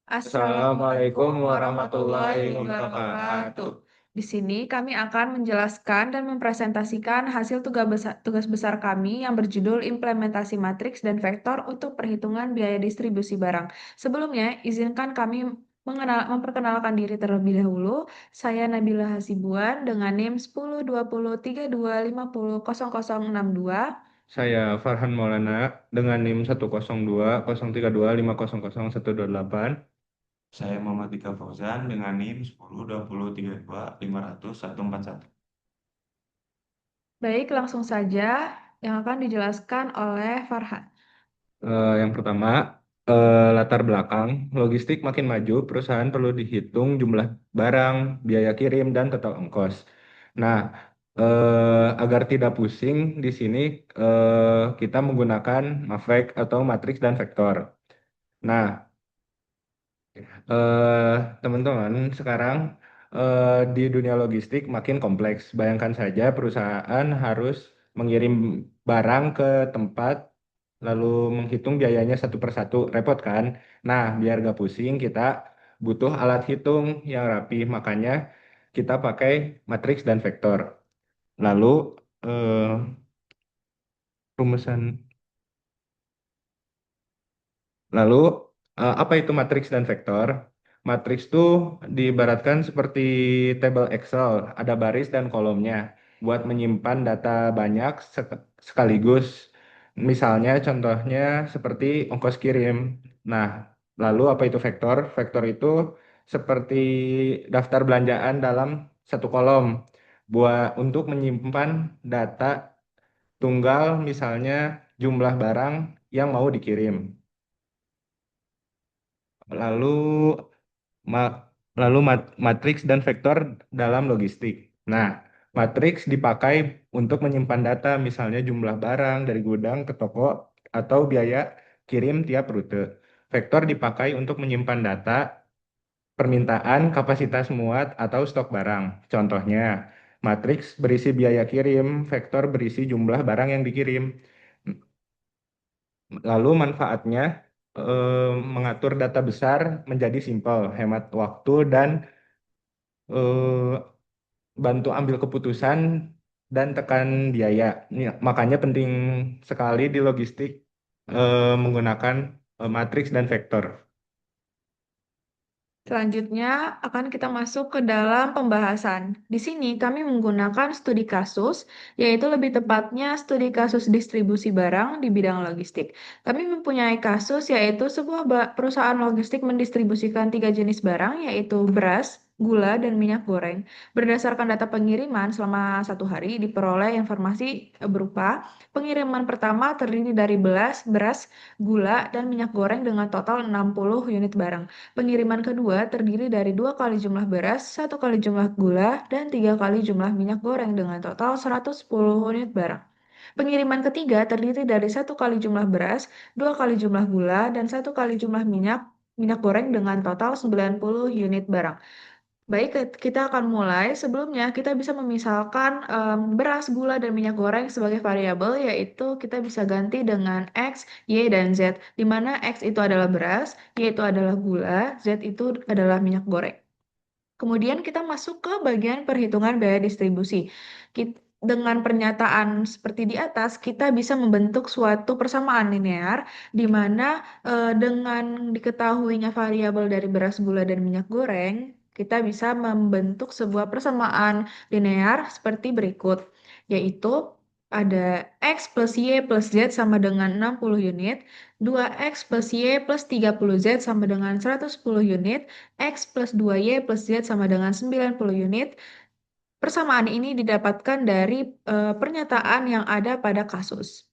Assalamualaikum warahmatullahi wabarakatuh. Di sini kami akan menjelaskan dan mempresentasikan hasil tugas besar kami yang berjudul Implementasi Matriks dan Vektor untuk Perhitungan Biaya Distribusi Barang. Sebelumnya, izinkan kami memperkenalkan diri terlebih dahulu. Saya Nabila Hasibuan dengan NIM 102032500062. Saya Farhan Maulana dengan NIM 1020325001128. Saya Muhammad Dika Fauzan dengan NIM 102032500141. Baik, langsung saja yang akan dijelaskan oleh Farhan. Yang pertama, latar belakang. Logistik makin maju, perusahaan perlu dihitung jumlah barang, biaya kirim, dan total ongkos. Nah, agar tidak pusing, di sini kita menggunakan Mavec atau matriks dan vektor. Nah, teman-teman, sekarang di dunia logistik makin kompleks. Bayangkan saja perusahaan harus mengirim barang ke tempat, lalu menghitung biayanya satu persatu. Repot kan? Nah, biar gak pusing, kita butuh alat hitung yang rapi. Makanya kita pakai matriks dan vektor. Lalu, eh, rumusan. Lalu, apa itu matriks dan vektor? Matriks itu diibaratkan seperti tabel Excel, ada baris dan kolomnya buat menyimpan data banyak sekaligus. Misalnya, contohnya seperti ongkos kirim. Nah, lalu apa itu vektor? Vektor itu seperti daftar belanjaan dalam satu kolom buat untuk menyimpan data tunggal, misalnya jumlah barang yang mau dikirim. Lalu ma- matriks dan vektor dalam logistik. Nah, matriks dipakai untuk menyimpan data, misalnya jumlah barang dari gudang ke toko atau biaya kirim tiap rute. Vektor dipakai untuk menyimpan data permintaan, kapasitas muat, atau stok barang. Contohnya, matriks berisi biaya kirim, vektor berisi jumlah barang yang dikirim. Lalu manfaatnya mengatur data besar menjadi simpel, hemat waktu dan bantu ambil keputusan dan tekan biaya. Makanya penting sekali di logistik menggunakan matriks dan vektor. Selanjutnya akan kita masuk ke dalam pembahasan. Di sini kami menggunakan studi kasus, yaitu lebih tepatnya studi kasus distribusi barang di bidang logistik. Kami mempunyai kasus yaitu sebuah perusahaan logistik mendistribusikan tiga jenis barang, yaitu beras, gula, dan minyak goreng. Berdasarkan data pengiriman selama satu hari diperoleh informasi berupa pengiriman pertama terdiri dari beras, gula, dan minyak goreng dengan total 60 unit barang. Pengiriman kedua terdiri dari dua kali jumlah beras, satu kali jumlah gula, dan tiga kali jumlah minyak goreng dengan total 110 unit barang. Pengiriman ketiga terdiri dari satu kali jumlah beras, dua kali jumlah gula, dan satu kali jumlah minyak goreng dengan total 90 unit barang. Baik, kita akan mulai. Sebelumnya, kita bisa memisalkan beras, gula, dan minyak goreng sebagai variabel, yaitu kita bisa ganti dengan X, Y, dan Z, di mana X itu adalah beras, Y itu adalah gula, Z itu adalah minyak goreng. Kemudian kita masuk ke bagian perhitungan biaya distribusi. Dengan pernyataan seperti di atas, kita bisa membentuk suatu persamaan linear, di mana dengan diketahuinya variabel dari beras, gula, dan minyak goreng, kita bisa membentuk sebuah persamaan linear seperti berikut, yaitu ada X plus Y plus Z sama dengan 60 unit, 2X plus Y plus 30Z sama dengan 110 unit, X plus 2Y plus Z sama dengan 90 unit. Persamaan ini didapatkan dari pernyataan yang ada pada kasus.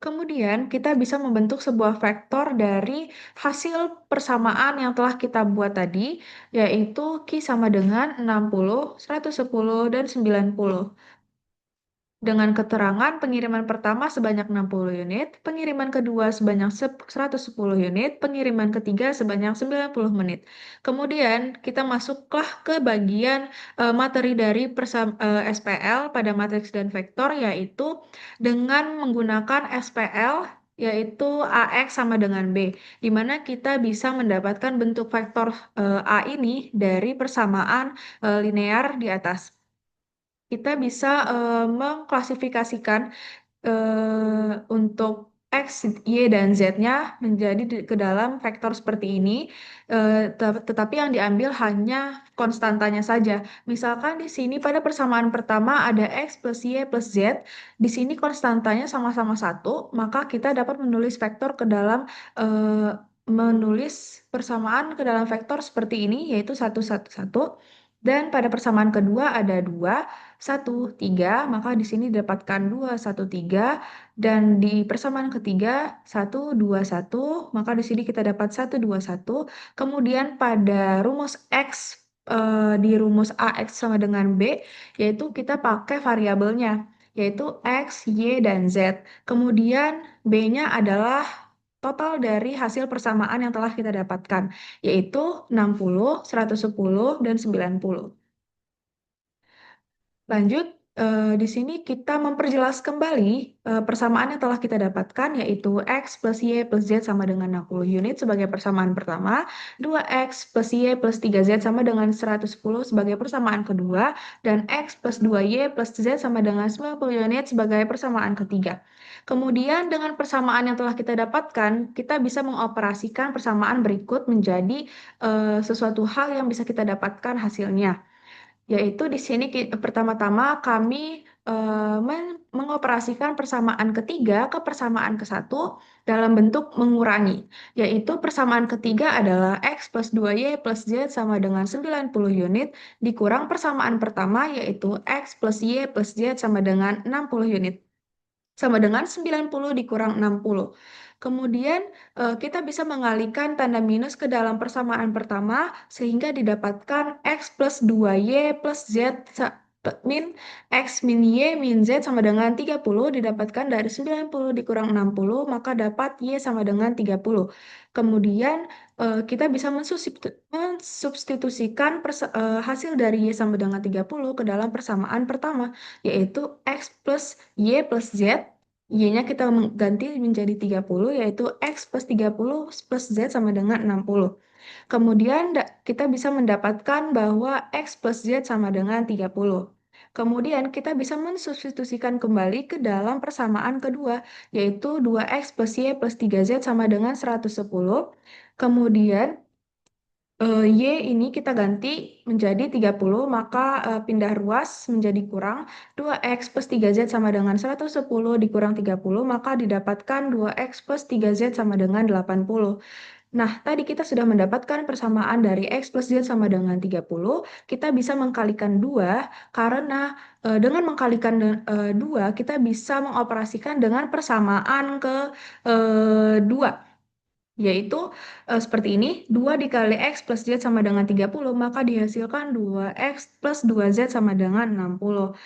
Kemudian kita bisa membentuk sebuah vektor dari hasil persamaan yang telah kita buat tadi, yaitu Q sama dengan 60, 110, dan 90. Dengan keterangan pengiriman pertama sebanyak 60 unit, pengiriman kedua sebanyak 110 unit, pengiriman ketiga sebanyak 90 menit. Kemudian kita masuklah ke bagian materi dari SPL pada matriks dan vektor, yaitu dengan menggunakan SPL yaitu AX sama dengan B, di mana kita bisa mendapatkan bentuk vektor A ini dari persamaan linear di atas. Kita bisa mengklasifikasikan untuk X, Y, dan Z-nya menjadi ke dalam vektor seperti ini, tetapi yang diambil hanya konstantanya saja. Misalkan di sini pada persamaan pertama ada X plus Y plus Z, di sini konstantanya sama-sama satu, maka kita dapat menulis vektor ke dalam menulis persamaan ke dalam vektor seperti ini, yaitu 1, 1, 1. Dan pada persamaan kedua ada 2, 1, 3, maka di sini didapatkan 2, 1, 3, dan di persamaan ketiga 1, 2, 1, maka di sini kita dapat 1, 2, 1. Kemudian pada rumus X, di rumus AX sama dengan B, yaitu kita pakai variabelnya, yaitu X, Y, dan Z. Kemudian B-nya adalah total dari hasil persamaan yang telah kita dapatkan, yaitu 60, 110, dan 90. Lanjut, di sini kita memperjelas kembali persamaan yang telah kita dapatkan, yaitu X plus Y plus Z sama dengan 60 unit sebagai persamaan pertama, 2X plus Y plus 3Z sama dengan 110 sebagai persamaan kedua, dan X plus 2Y plus Z sama dengan 90 unit sebagai persamaan ketiga. Kemudian dengan persamaan yang telah kita dapatkan, kita bisa mengoperasikan persamaan berikut menjadi sesuatu hal yang bisa kita dapatkan hasilnya. Yaitu di sini pertama-tama kami mengoperasikan persamaan ketiga ke persamaan ke satu dalam bentuk mengurangi. Yaitu persamaan ketiga adalah X plus 2Y plus Z sama dengan 90 unit dikurang persamaan pertama yaitu X plus Y plus Z sama dengan 60 unit. Sama dengan 90 dikurang 60. Kemudian kita bisa mengalihkan tanda minus ke dalam persamaan pertama sehingga didapatkan X plus 2Y plus Z min X min Y min Z sama dengan 30 didapatkan dari 90 dikurang 60 maka dapat Y sama dengan 30. Kemudian kita bisa mensubstitusikan hasil dari Y sama dengan 30 ke dalam persamaan pertama yaitu X plus Y plus Z. Y-nya kita ganti menjadi 30, yaitu X plus 30 plus Z sama dengan 60. Kemudian kita bisa mendapatkan bahwa X plus Z sama dengan 30. Kemudian kita bisa mensubstitusikan kembali ke dalam persamaan kedua, yaitu 2X plus Y plus 3Z sama dengan 110. Kemudian Y ini kita ganti menjadi 30, maka pindah ruas menjadi kurang 2X plus 3Z sama dengan 110 dikurang 30, maka didapatkan 2X plus 3Z sama dengan 80. Nah, tadi kita sudah mendapatkan persamaan dari X plus Z sama dengan 30, kita bisa mengkalikan 2, karena dengan mengkalikan 2, kita bisa mengoperasikan dengan persamaan ke 2. Yaitu seperti ini, 2 dikali X plus Z sama dengan 30, maka dihasilkan 2X plus 2Z sama dengan 60.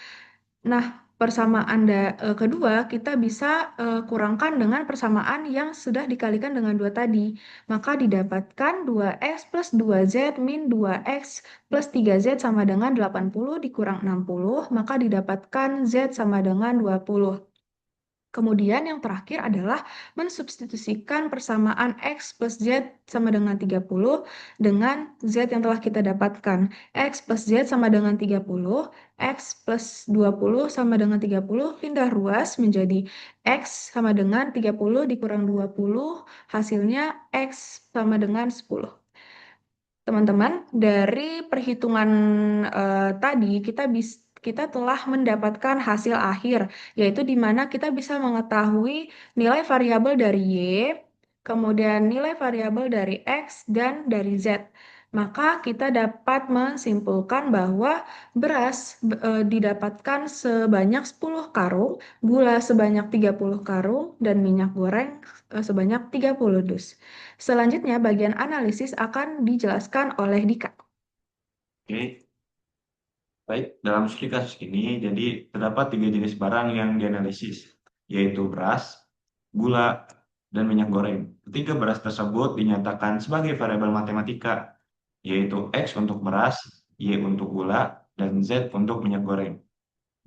Nah, persamaan kedua kita bisa kurangkan dengan persamaan yang sudah dikalikan dengan 2 tadi. Maka didapatkan 2X plus 2Z min 2X plus 3Z sama dengan 80 dikurang 60, maka didapatkan Z sama dengan 20. Kemudian yang terakhir adalah mensubstitusikan persamaan X plus Z sama dengan 30 dengan Z yang telah kita dapatkan. X plus Z sama dengan 30, X plus 20 sama dengan 30, pindah ruas menjadi X sama dengan 30 dikurang 20, hasilnya X sama dengan 10. Teman-teman, dari perhitungan tadi kita telah mendapatkan hasil akhir, yaitu di mana kita bisa mengetahui nilai variabel dari Y, kemudian nilai variabel dari X, dan dari Z. Maka kita dapat menyimpulkan bahwa beras didapatkan sebanyak 10 karung, gula sebanyak 30 karung, dan minyak goreng sebanyak 30 dus. Selanjutnya, bagian analisis akan dijelaskan oleh Dika. Oke, baik. Dalam studi kasus ini, jadi terdapat 3 jenis barang yang dianalisis, yaitu beras, gula, dan minyak goreng. Ketiga beras tersebut dinyatakan sebagai variabel matematika, yaitu X untuk beras, Y untuk gula, dan Z untuk minyak goreng.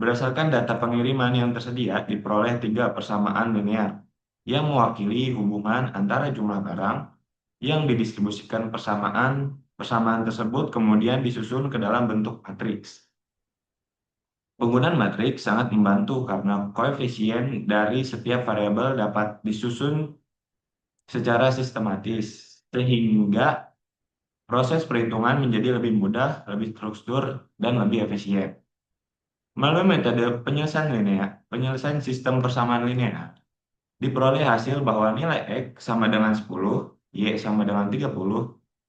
Berdasarkan data pengiriman yang tersedia, diperoleh 3 persamaan linear. yang mewakili hubungan antara jumlah barang yang didistribusikan persamaan tersebut kemudian disusun ke dalam bentuk matriks. Penggunaan matriks sangat membantu karena koefisien dari setiap variabel dapat disusun secara sistematis, sehingga proses perhitungan menjadi lebih mudah, lebih terstruktur, dan lebih efisien. Melalui metode penyelesaian sistem persamaan linear, diperoleh hasil bahwa nilai X sama dengan 10, Y sama dengan 30,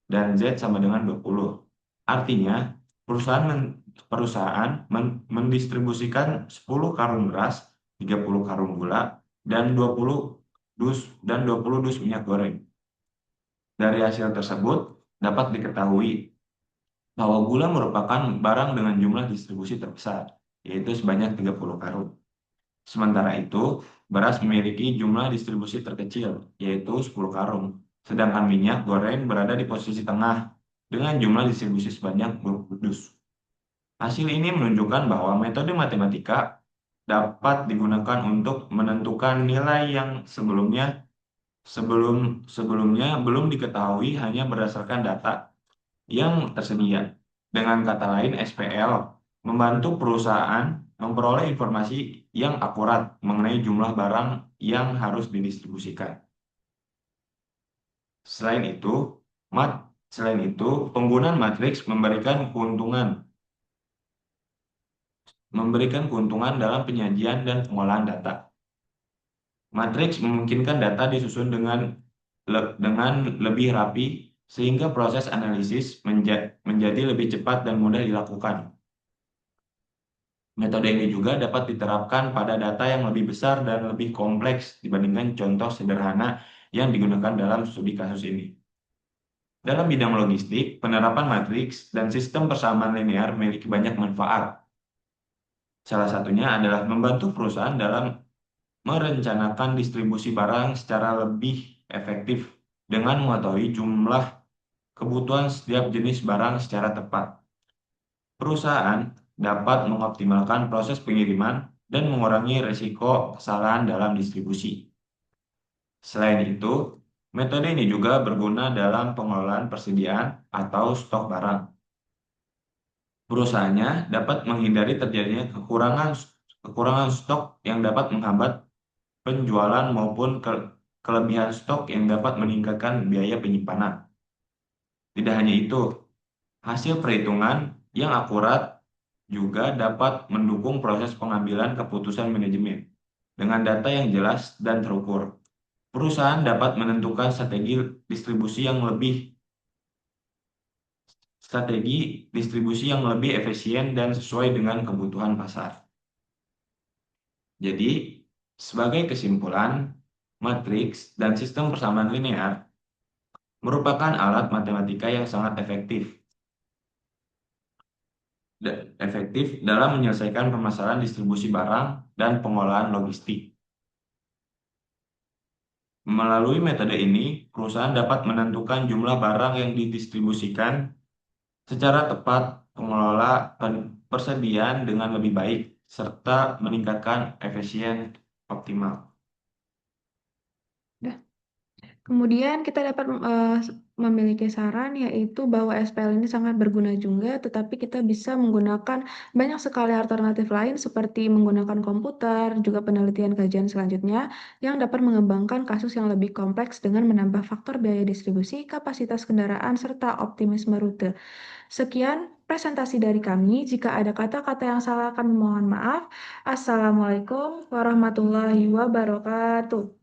dan Z sama dengan 20. Artinya, mendistribusikan 10 karung beras, 30 karung gula, dan 20 dus minyak goreng. Dari hasil tersebut, dapat diketahui bahwa gula merupakan barang dengan jumlah distribusi terbesar, yaitu sebanyak 30 karung. Sementara itu, beras memiliki jumlah distribusi terkecil, yaitu 10 karung. Sedangkan minyak goreng berada di posisi tengah dengan jumlah distribusi sebanyak 20 dus. Hasil ini menunjukkan bahwa metode matematika dapat digunakan untuk menentukan nilai yang sebelumnya belum diketahui hanya berdasarkan data yang tersedia. Dengan kata lain, SPL membantu perusahaan memperoleh informasi yang akurat mengenai jumlah barang yang harus didistribusikan. Selain itu, penggunaan matriks memberikan keuntungan dalam penyajian dan pengolahan data. Matriks memungkinkan data disusun dengan lebih rapi sehingga proses analisis menjadi lebih cepat dan mudah dilakukan. Metode ini juga dapat diterapkan pada data yang lebih besar dan lebih kompleks dibandingkan contoh sederhana yang digunakan dalam studi kasus ini. Dalam bidang logistik, penerapan matriks dan sistem persamaan linear memiliki banyak manfaat. Salah satunya adalah membantu perusahaan dalam merencanakan distribusi barang secara lebih efektif dengan mengetahui jumlah kebutuhan setiap jenis barang secara tepat. Perusahaan dapat mengoptimalkan proses pengiriman dan mengurangi risiko kesalahan dalam distribusi. Selain itu, metode ini juga berguna dalam pengelolaan persediaan atau stok barang. Perusahaannya dapat menghindari terjadinya kekurangan stok yang dapat menghambat penjualan maupun kelebihan stok yang dapat meningkatkan biaya penyimpanan. Tidak hanya itu, hasil perhitungan yang akurat juga dapat mendukung proses pengambilan keputusan manajemen. Dengan data yang jelas dan terukur, perusahaan dapat menentukan strategi distribusi yang lebih efisien dan sesuai dengan kebutuhan pasar. Jadi, sebagai kesimpulan, matriks dan sistem persamaan linear merupakan alat matematika yang sangat efektif dalam menyelesaikan permasalahan distribusi barang dan pengolahan logistik. Melalui metode ini, perusahaan dapat menentukan jumlah barang yang didistribusikan secara tepat, mengelola persediaan dengan lebih baik, serta meningkatkan efisien optimal. Kemudian kita dapat memiliki saran yaitu bahwa SPL ini sangat berguna juga, tetapi kita bisa menggunakan banyak sekali alternatif lain seperti menggunakan komputer, juga penelitian kajian selanjutnya yang dapat mengembangkan kasus yang lebih kompleks dengan menambah faktor biaya distribusi, kapasitas kendaraan, serta optimisme rute. Sekian presentasi dari kami. Jika ada kata-kata yang salah, kami mohon maaf. Assalamualaikum warahmatullahi wabarakatuh.